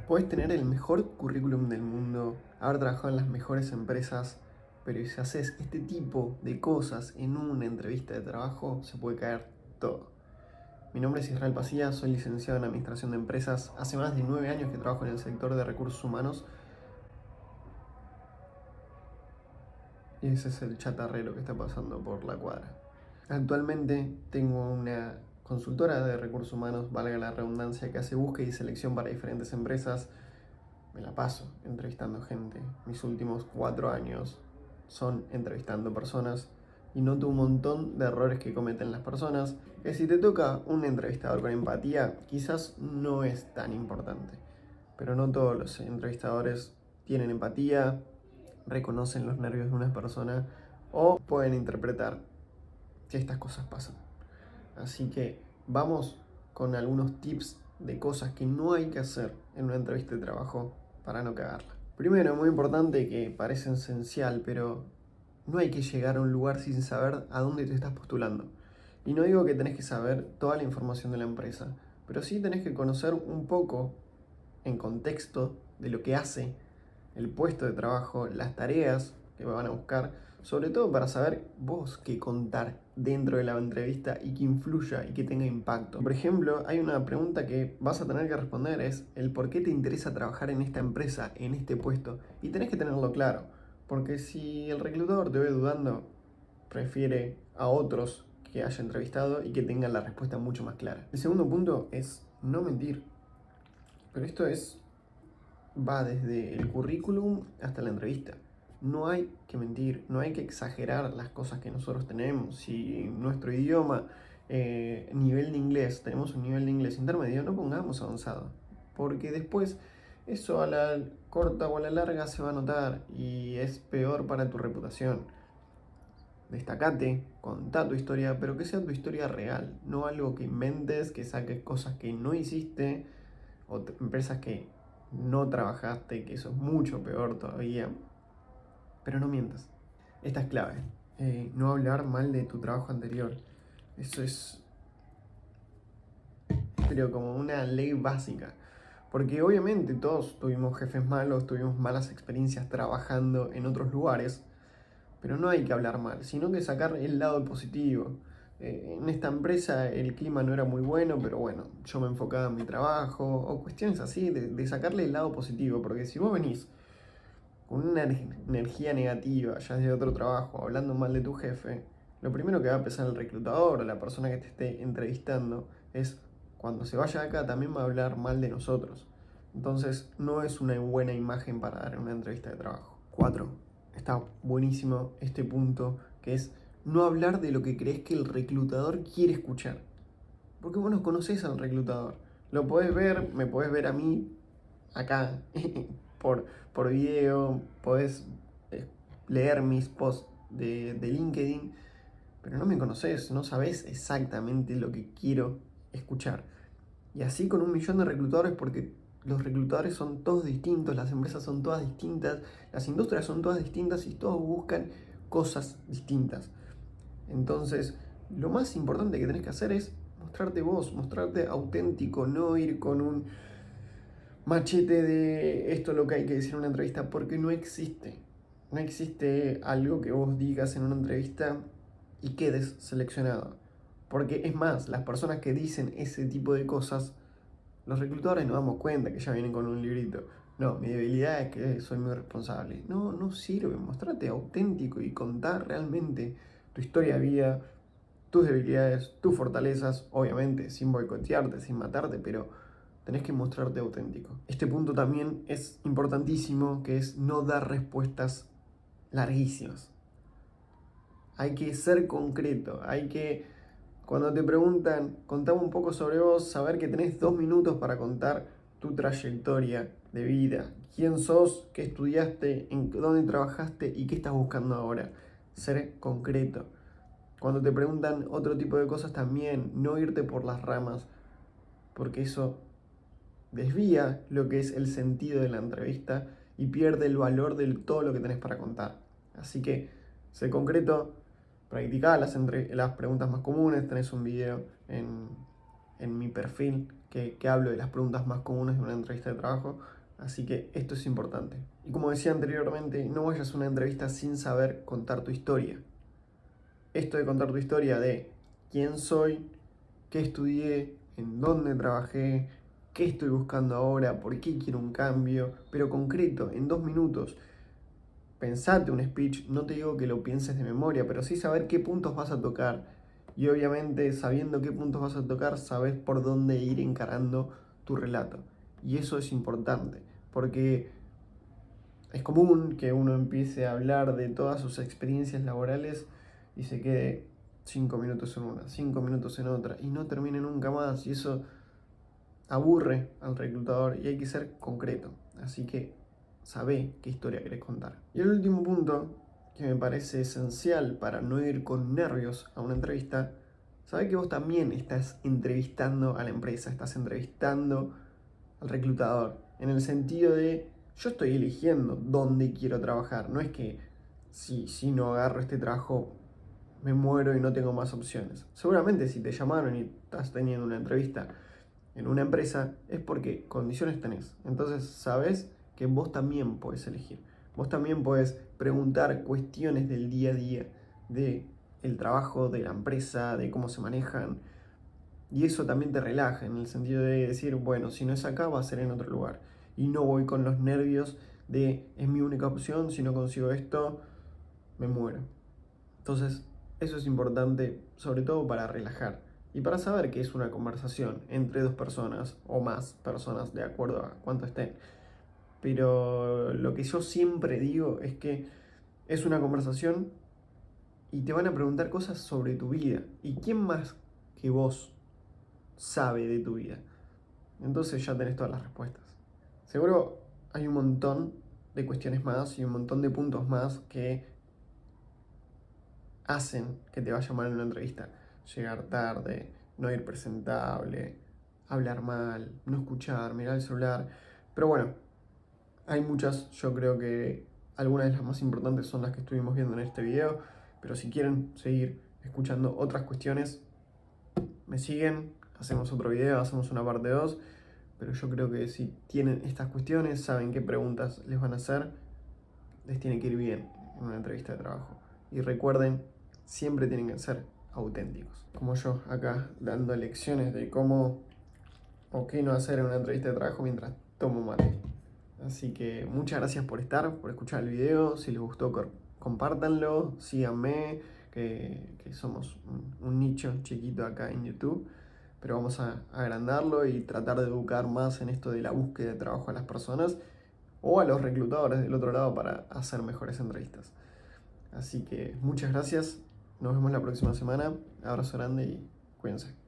Podés tener el mejor currículum del mundo, haber trabajado en las mejores empresas, pero si haces este tipo de cosas en una entrevista de trabajo, se puede caer todo. Mi nombre es Israel Pasía, soy licenciado en Administración de Empresas. Hace más de 9 años que trabajo en el sector de recursos humanos. Y ese es el chatarrero que está pasando por la cuadra. Actualmente tengo una consultora de recursos humanos, valga la redundancia, que hace búsqueda y selección para diferentes empresas. Me la paso entrevistando gente. Mis últimos 4 años son entrevistando personas y noto un montón de errores que cometen las personas, que si te toca un entrevistador con empatía, quizás no es tan importante. Pero no todos los entrevistadores tienen empatía, reconocen los nervios de una persona o pueden interpretar que estas cosas pasan. Así que vamos con algunos tips de cosas que no hay que hacer en una entrevista de trabajo para no cagarla. Primero, muy importante, que parece esencial, pero no hay que llegar a un lugar sin saber a dónde te estás postulando. Y no digo que tenés que saber toda la información de la empresa, pero sí tenés que conocer un poco en contexto de lo que hace el puesto de trabajo, las tareas que van a buscar, sobre todo para saber vos qué contar dentro de la entrevista y que influya y que tenga impacto. Por ejemplo, hay una pregunta que vas a tener que responder, es el por qué te interesa trabajar en esta empresa, en este puesto, y tenés que tenerlo claro, porque si el reclutador te ve dudando, prefiere a otros que haya entrevistado y que tengan la respuesta mucho más clara. El segundo punto es no mentir, pero esto va desde el currículum hasta la entrevista. No hay que mentir, no hay que exagerar las cosas que nosotros tenemos. Si nuestro idioma, nivel de inglés, tenemos un nivel de inglés intermedio, no pongamos avanzado. Porque después eso a la corta o a la larga se va a notar y es peor para tu reputación. Destacate, contá tu historia, pero que sea tu historia real, no algo que inventes, que saques cosas que no hiciste o empresas que no trabajaste, que eso es mucho peor todavía. Pero no mientas. Esta es clave. No hablar mal de tu trabajo anterior. Eso es, pero como una ley básica. Porque obviamente todos tuvimos jefes malos, tuvimos malas experiencias trabajando en otros lugares. Pero no hay que hablar mal, sino que sacar el lado positivo. En esta empresa el clima no era muy bueno, pero bueno, yo me enfocaba en mi trabajo, o cuestiones así, de sacarle el lado positivo, porque si vos venís con una energía negativa, ya de otro trabajo, hablando mal de tu jefe, lo primero que va a pensar el reclutador o la persona que te esté entrevistando es, cuando se vaya de acá también va a hablar mal de nosotros. Entonces no es una buena imagen para dar en una entrevista de trabajo. 4. Está buenísimo este punto, que es no hablar de lo que crees que el reclutador quiere escuchar. Porque vos no conocés al reclutador. Lo podés ver, me podés ver a mí acá por, por video, podés leer mis posts de LinkedIn, pero no me conocés, no sabés exactamente lo que quiero escuchar. Y así con un millón de reclutadores, porque los reclutadores son todos distintos, las empresas son todas distintas, las industrias son todas distintas y todos buscan cosas distintas. Entonces, lo más importante que tenés que hacer es mostrarte vos, mostrarte auténtico, no ir con un machete de esto es lo que hay que decir en una entrevista, porque no existe. No existe algo que vos digas en una entrevista y quedes seleccionado. Porque es más, las personas que dicen ese tipo de cosas, los reclutadores nos damos cuenta que ya vienen con un librito. No, mi debilidad es que soy muy responsable. No, no sirve. Mostrate auténtico y contar realmente tu historia de vida, tus debilidades, tus fortalezas, obviamente, sin boicotearte, sin matarte, pero tenés que mostrarte auténtico. Este punto también es importantísimo, que es no dar respuestas larguísimas. Hay que ser concreto, hay que, cuando te preguntan, contame un poco sobre vos, saber que tenés 2 minutos para contar tu trayectoria de vida. ¿Quién sos? ¿Qué estudiaste? ¿En dónde trabajaste? ¿Y qué estás buscando ahora? Ser concreto. Cuando te preguntan otro tipo de cosas también, no irte por las ramas, porque eso desvía lo que es el sentido de la entrevista y pierde el valor de todo lo que tenés para contar. Así que, sé concreto, practicá las preguntas más comunes, tenés un video en mi perfil que hablo de las preguntas más comunes de una entrevista de trabajo. Así que esto es importante. Y como decía anteriormente, no vayas a una entrevista sin saber contar tu historia. Esto de contar tu historia de quién soy, qué estudié, en dónde trabajé, qué estoy buscando ahora, por qué quiero un cambio, pero concreto, en 2 minutos. Pensate un speech, no te digo que lo pienses de memoria, pero sí saber qué puntos vas a tocar. Y obviamente, sabiendo qué puntos vas a tocar, sabes por dónde ir encarando tu relato. Y eso es importante, porque es común que uno empiece a hablar de todas sus experiencias laborales y se quede 5 minutos en una, 5 minutos en otra, y no termine nunca más. Y eso aburre al reclutador y hay que ser concreto. Así que sabé qué historia querés contar. Y el último punto, que me parece esencial para no ir con nervios a una entrevista, sabé que vos también estás entrevistando a la empresa, estás entrevistando al reclutador, en el sentido de yo estoy eligiendo dónde quiero trabajar. No es que si no agarro este trabajo me muero y no tengo más opciones. Seguramente si te llamaron y estás teniendo una entrevista en una empresa es porque condiciones tenés. Entonces sabes que vos también podés elegir. Vos también podés preguntar cuestiones del día a día, de el trabajo, de la empresa, de cómo se manejan. Y eso también te relaja en el sentido de decir, bueno, si no es acá va a ser en otro lugar. Y no voy con los nervios de es mi única opción, si no consigo esto, me muero. Entonces, eso es importante, sobre todo para relajar y para saber que es una conversación entre dos personas o más personas, de acuerdo a cuánto estén. Pero lo que yo siempre digo es que es una conversación y te van a preguntar cosas sobre tu vida. ¿Y quién más que vos sabe de tu vida? Entonces ya tenés todas las respuestas. Seguro hay un montón de cuestiones más y un montón de puntos más que hacen que te vaya mal en una entrevista. Llegar tarde, no ir presentable, hablar mal, no escuchar, mirar el celular. Pero bueno, hay muchas, yo creo que algunas de las más importantes son las que estuvimos viendo en este video. Pero si quieren seguir escuchando otras cuestiones, me siguen, hacemos otro video, hacemos una parte 2. Pero yo creo que si tienen estas cuestiones, saben qué preguntas les van a hacer, les tiene que ir bien en una entrevista de trabajo. Y recuerden, siempre tienen que ser auténticos. Como yo acá dando lecciones de cómo o qué no hacer en una entrevista de trabajo mientras tomo mate. Así que muchas gracias por estar, por escuchar el video. Si les gustó, compártanlo, síganme, que somos un nicho chiquito acá en YouTube. Pero vamos a agrandarlo y tratar de educar más en esto de la búsqueda de trabajo a las personas o a los reclutadores del otro lado para hacer mejores entrevistas. Así que muchas gracias, nos vemos la próxima semana, abrazo grande y cuídense.